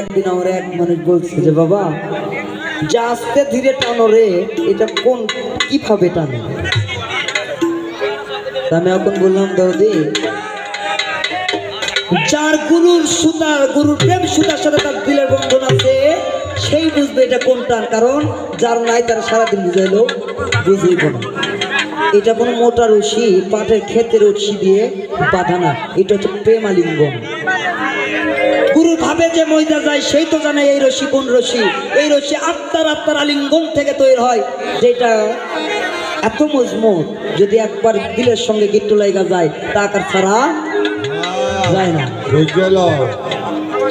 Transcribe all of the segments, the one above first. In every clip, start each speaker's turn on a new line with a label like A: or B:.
A: একদিন আমার এক মানুষ বলছে যে বাবা যা আস্তে ধীরে টানো রে, এটা কোন কিভাবে টানে? আমি এখন বললাম দরদি, যার গুরুর সুতার গুরুর প্রেম সুতার সাথে তার দিলের বন্ধন আছে সেই বুঝবে এটা কোন টান। কারণ যার নাই তার সারাদিন বুঝাইলো বুঝইব না। এটা কোনো মোটা রশি পাটের ক্ষেতের রশি দিয়ে বাঁধা না, এটা হচ্ছে প্রেম আলিঙ্গন। গুরু ভাবে যে ময়দা যায় সেই তো জানে এই রশি কোন রশি। এই রশি আত্মার আলিঙ্গন থেকে তৈরি হয়, যেটা এত মজবুত যদি একবার দিলের সঙ্গে গিট্টু লাগা যায় তা আকার ছাড়া যায় না।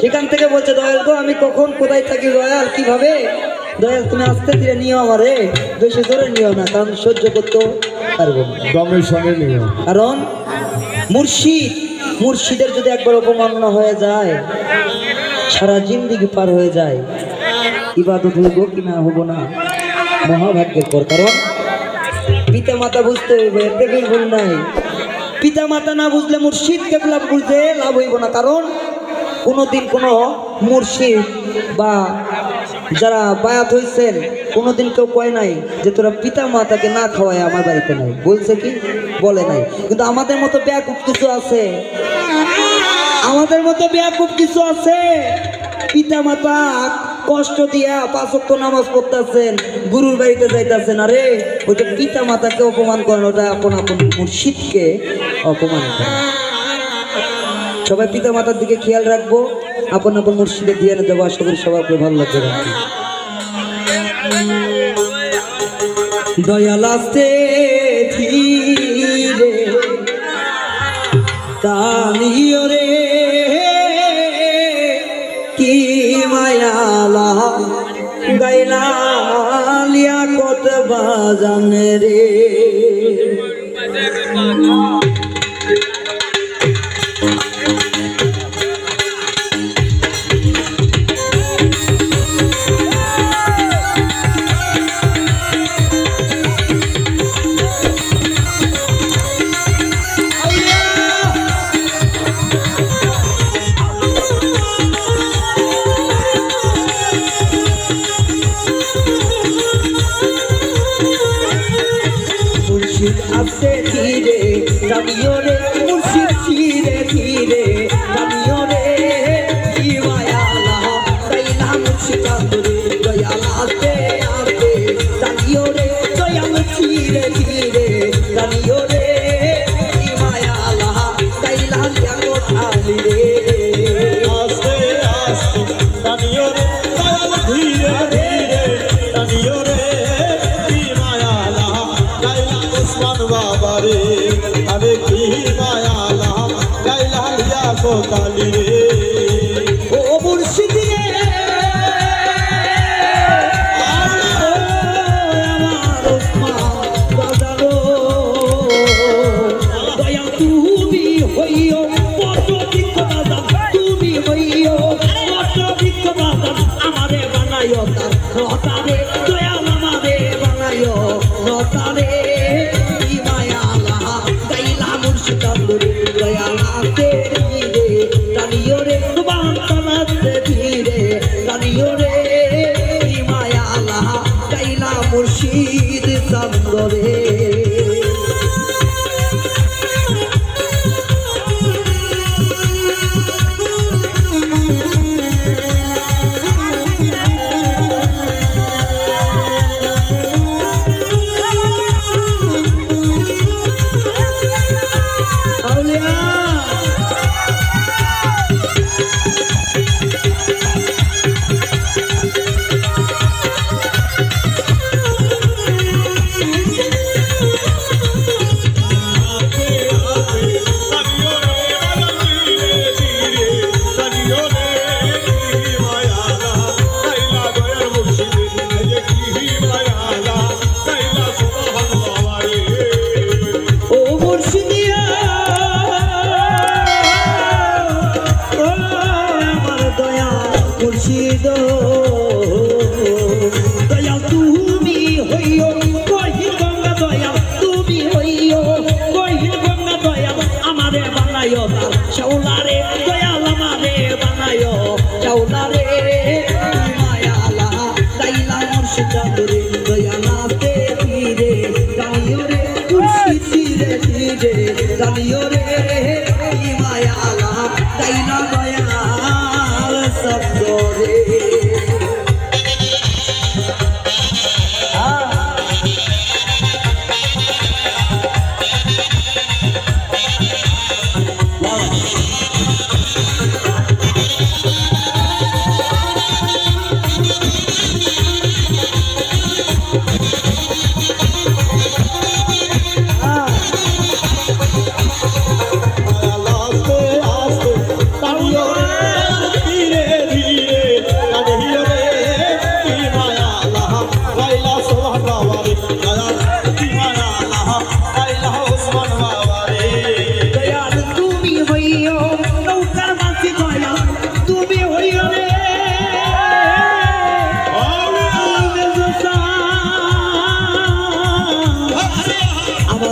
A: সেখান থেকে বলছে দয়াল গো আমি কখন কোথায় থাকি দয়াল, কিভাবে দয়াল তুমি আস্তে ধীরে নিও আমারে, বেশি জোরে নিও না, কারণ সহ্য করতে পারবো না। কারণ মুর্শিদের যদি একবার অপমাননা হয়ে যায় সারা জিন্দিগি পার হয়ে যায়, ইবাদত হইব কি না হবো না মহাভাগ্যের পর। কারণ পিতা মাতা বুঝতে হইবে, এতে ভুল নাই। পিতা মাতা না বুঝলে মুর্শিদকে বুঝতে লাভ হইব না। কারণ কোনোদিন কোনো মুর্শিদ বা যারা বায়াত হয়েছেন কোনোদিন কেউ কয় নাই যে তোরা পিতা মাতাকে না খাওয়ায় আমার বাড়িতে নাই, বলছে কি? বলে নাই। কিন্তু আমাদের মতো বেয়াকুব কিছু আছে, আমাদের মতো বেয়াকুব কিছু আছে, পিতা মাতা কষ্ট দিয়া 5 ওয়াক্ত নামাজ পড়তেছেন, গুরুর বাড়িতে যাইতেছেন, আরে ওইটা পিতা মাতাকে অপমান করেন, ওটা আপন মুর্শিদকে অপমান করেন। সবাই পিতা মাতার দিকে খেয়াল রাখবো, আপন মুর্শিদের দিয়ে দেবো। আশা করি সবাইকে ভালো লাগবে। দয়াল আস্তে ধীরে টানিও রে, কি মায়ালা গাইলা লিয়াকত বাজান রে। আস্তে ধীরে টানিও রে মুর্শিদ, ধীরে ধীরে টানিও রে, কি মায়ালা গাইলা মুর্শিদ রে। দয়াল আস্তে আস্তে টানিও রে, দয়াল ধীরে ধীরে টানিও রে, কি মায়ালা গাইলা ঠালি রে। আস্তে আস্তে টানিও রে, দয়াল ধীরে ধীরে টানিও রে, কি মায়ালা গাইলা উসমান বাবা রে, আরে কি মায়ালা গাইলা লিয়াকতালি রে। ও মুর্শিদ রে আমার উসমান বাজানো, দয়াল তুমি হইও পটবিক বাজান, তুমি হইও পটবিক বাজান, আমারে বানাইও তার নতারে, দয়াল আমারে বানাইও নতারে, কি মায়ালা গাইলা মুর্শিদ রে। দয়াল আস্তে ধীরে টানিও রে, বান্তানাতে ধীরে টানিও রে, কি মায়ালা গাইলা মুর্শিদ চন্দ্র রে। মুর্শিদ চাঁদরে দয়া নাতে ধীরে জানিও রে মুর্শিদ ধীরে ধীরে জানিও রে কি মায়া আলা তাইলা দয়াল সবরে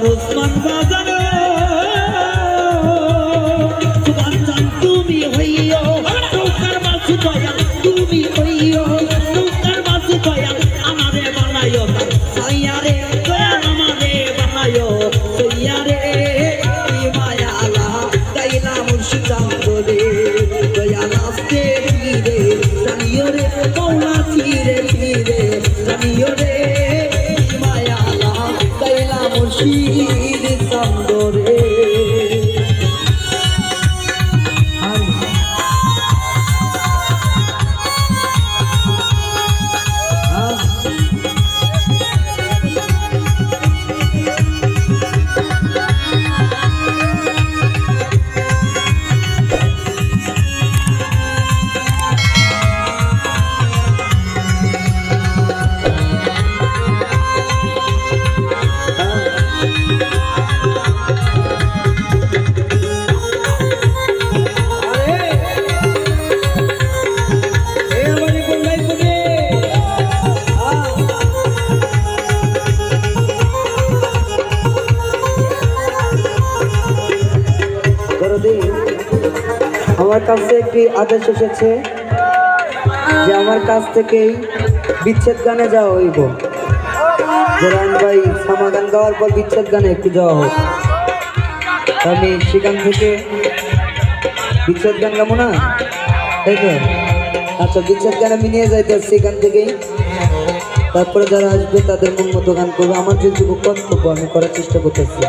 A: ওসমান বাজার তুমি হইও নৌকার মাঝি দয়াল তুমি হইও নৌকার মাঝি দয়াল আমারে বানাইও সাইয়ারে দয়াল আমারে বানাইও সাইয়ারে কি মায়া আলা তাইলা মুর্শিদ চাঁদরে দয়াল আস্তে ধীরে জানিও রে মৌলা ধীরে ধীরে জানিও রে কি মায়া আলা তাইলা মুর্শিদ চাঁদরে আমার কাছে একটি আদেশ এসেছে যে আমার কাছ থেকেই বিচ্ছেদ গানে যাওয়া হইব। জরান ভাই সামা গান গাওয়ার পর বিচ্ছেদ গানে একটু যাওয়া হোক। আমি সেখান থেকে বিচ্ছেদ গান গাবো না, তাই তো? আচ্ছা, বিচ্ছেদ গান আমি নিয়ে যাইতে সেখান থেকেই, তারপরে যারা আসবে তাদের মন মতো গান করবো। আমার যেটুকু কর্তব্য আমি করার চেষ্টা করতেছি।